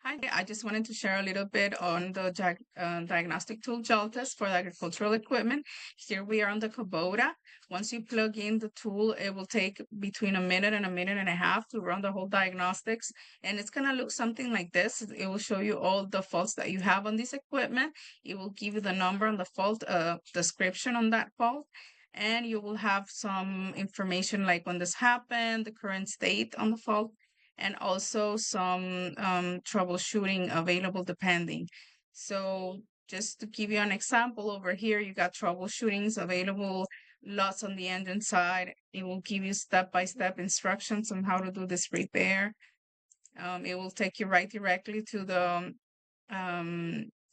Hi, I just wanted to share a little bit on the diagnostic tool Jaltest for agricultural equipment. Here we are on the Kubota. Once you plug in the tool, it will take between a minute and a minute and a half to run the whole diagnostics. And it's going to look something like this. It will show you all the faults that you have on this equipment. It will give you the number on the fault, description on that fault. And you will have some information like when this happened, the current state on the fault, and also some troubleshooting available depending. So just to give you an example, over here you got troubleshootings available, lots on the engine side. It will give you step-by-step instructions on how to do this repair. It will take you right directly to the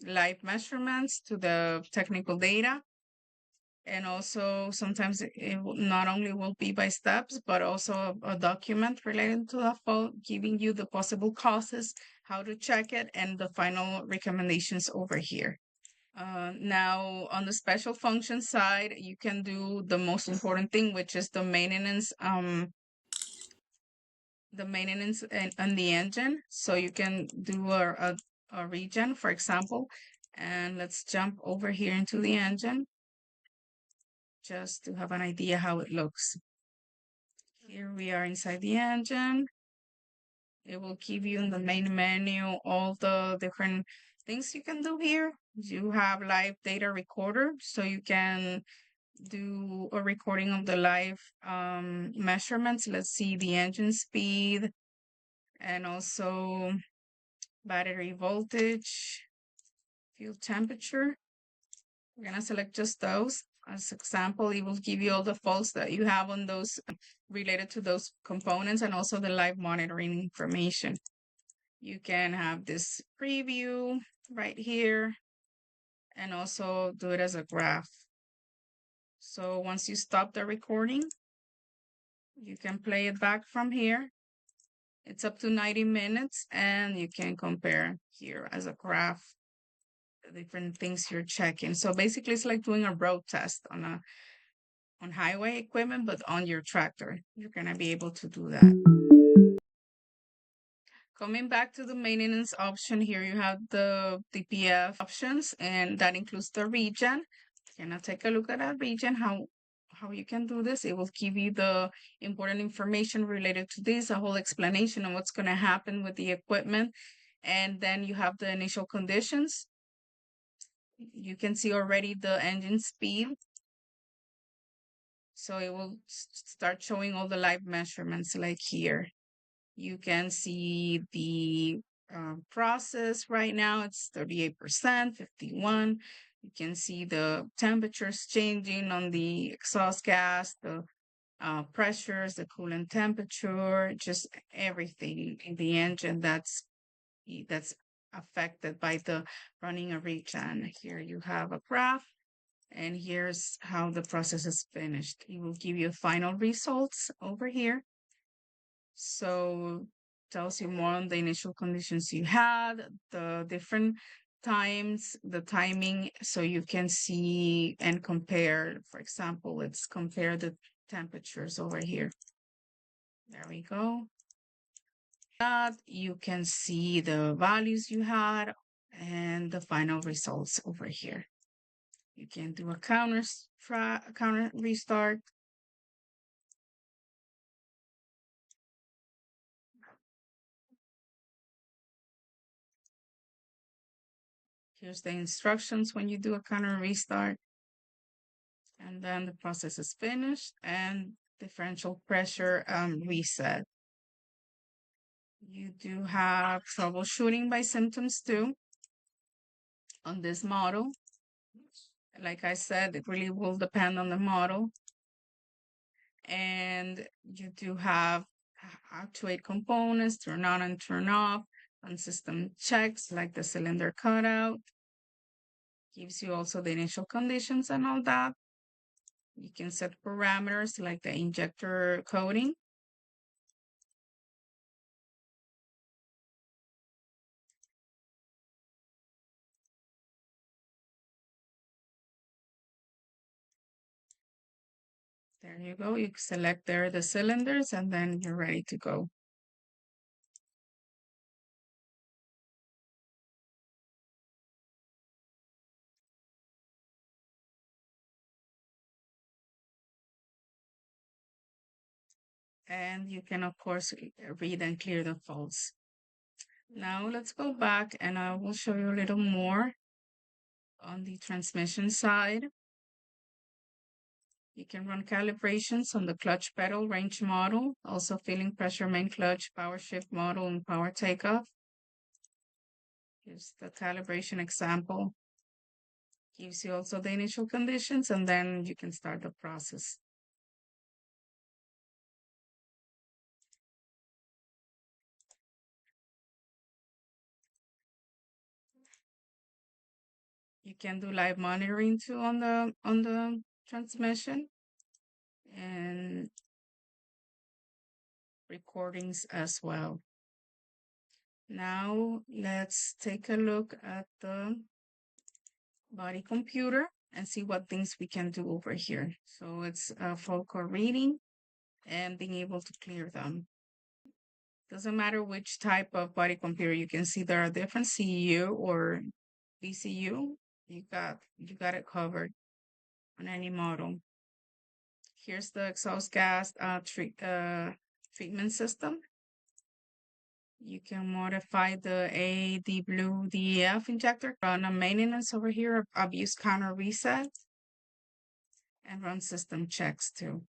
live measurements, to the technical data. And also sometimes it not only will be by steps, but also a document related to the fault, giving you the possible causes, how to check it, and the final recommendations over here. Now on the special function side, you can do the most important thing, which is the maintenance on the engine. So you can do a regen, for example. And let's jump over here into the engine, just to have an idea how it looks. Here we are inside the engine. It will give you in the main menu all the different things you can do here. You have live data recorder, so you can do a recording of the live measurements. Let's see the engine speed and also battery voltage, fuel temperature. We're gonna select just those. As example, it will give you all the faults that you have on those related to those components and also the live monitoring information. You can have this preview right here and also do it as a graph. So once you stop the recording, you can play it back from here. It's up to 90 minutes and you can compare here as a graph the different things you're checking. So basically it's like doing a road test on highway equipment, but on your tractor. You're gonna be able to do that. Coming back to the maintenance option, here you have the DPF options, and that includes the regen. You're gonna take a look at that regen, how you can do this. It will give you the important information related to this, a whole explanation of what's gonna happen with the equipment. And then you have the initial conditions. You can see already the engine speed. So it will start showing all the live measurements like here. You can see the process right now. It's 38%, 51. You can see the temperatures changing on the exhaust gas, the pressures, the coolant temperature, just everything in the engine that's affected by the running a regen. Here you have a graph. And here's how the process is finished. It will give you final results over here. So tells you more on the initial conditions you had, the different times, the timing, so you can see and compare. For example, let's compare the temperatures over here. There we go. That you can see the values you had and the final results over here. You can do a counter restart. Here's the instructions when you do a counter restart. And then the process is finished and differential pressure reset. You do have troubleshooting by symptoms too on this model. Like I said, it really will depend on the model. And you do have actuate components, turn on and turn off, and system checks like the cylinder cutout. Gives you also the initial conditions and all that. You can set parameters like the injector coating. There you go. You select there the cylinders and then you're ready to go. And you can, of course, read and clear the faults. Now let's go back and I will show you a little more on the transmission side. You can run calibrations on the clutch pedal range model, also feeling pressure main clutch, power shift model, and power takeoff. Here's the calibration example. Gives you also the initial conditions, and then you can start the process. You can do live monitoring too on the transmission and recordings as well. Now let's take a look at the body computer and see what things we can do over here. So it's a fault code reading and being able to clear them. Doesn't matter which type of body computer, you can see there are different CEU or VCU. You got it covered on any model. Here's the exhaust gas treatment system. You can modify the A, D blue, DEF injector, run a maintenance over here, abuse counter reset, and run system checks too.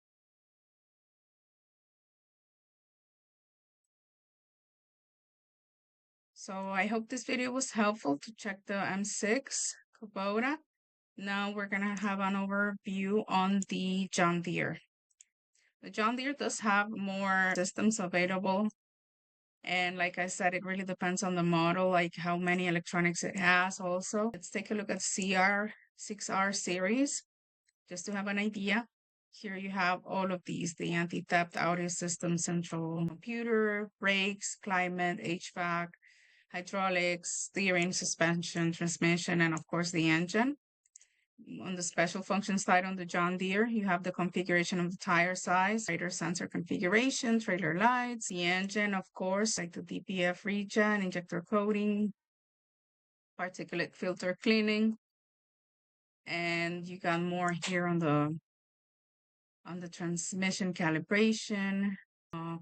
So I hope this video was helpful to check the M6 Kubota. Now we're gonna have an overview on the John Deere. The John Deere does have more systems available. And like I said, it really depends on the model, like how many electronics it has also. Let's take a look at CR6R series, just to have an idea. Here you have all of these, the anti-theft audio system, central computer, brakes, climate, HVAC, hydraulics, steering, suspension, transmission, and of course the engine. On the special function side on the John Deere, you have the configuration of the tire size, radar sensor configuration, trailer lights, the engine, of course, like the DPF regen, injector coating, particulate filter cleaning, and you got more here on the transmission calibration,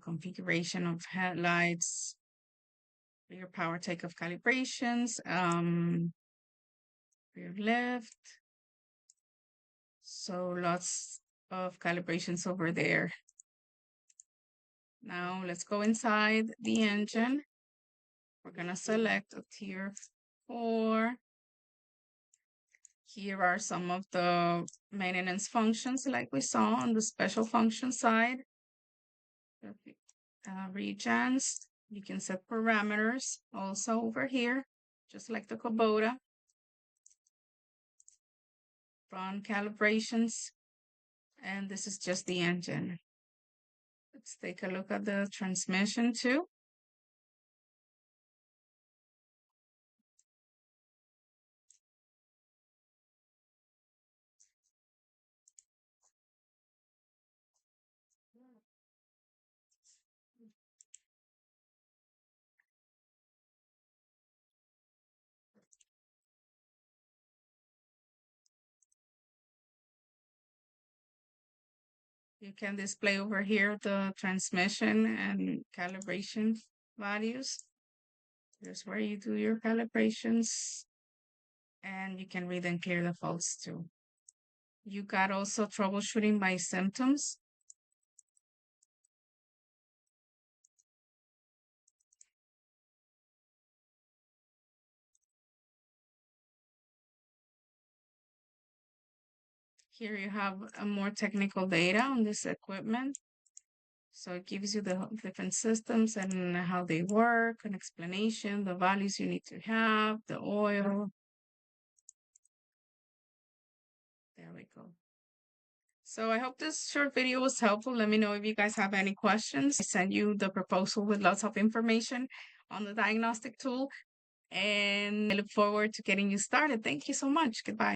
configuration of headlights, rear power takeoff calibrations, rear lift. So lots of calibrations over there. Now let's go inside the engine. We're gonna select a tier 4. Here are some of the maintenance functions like we saw on the special function side. Regens, you can set parameters also over here, just like the Kubota. Run calibrations, and this is just the engine. Let's take a look at the transmission too. You can display over here the transmission and calibration values. Here's where you do your calibrations, and you can read and clear the faults too. You got also troubleshooting by symptoms. Here you have a more technical data on this equipment. So it gives you the different systems and how they work, an explanation, the values you need to have, the oil. There we go. So I hope this short video was helpful. Let me know if you guys have any questions. I sent you the proposal with lots of information on the diagnostic tool, and I look forward to getting you started. Thank you so much. Goodbye.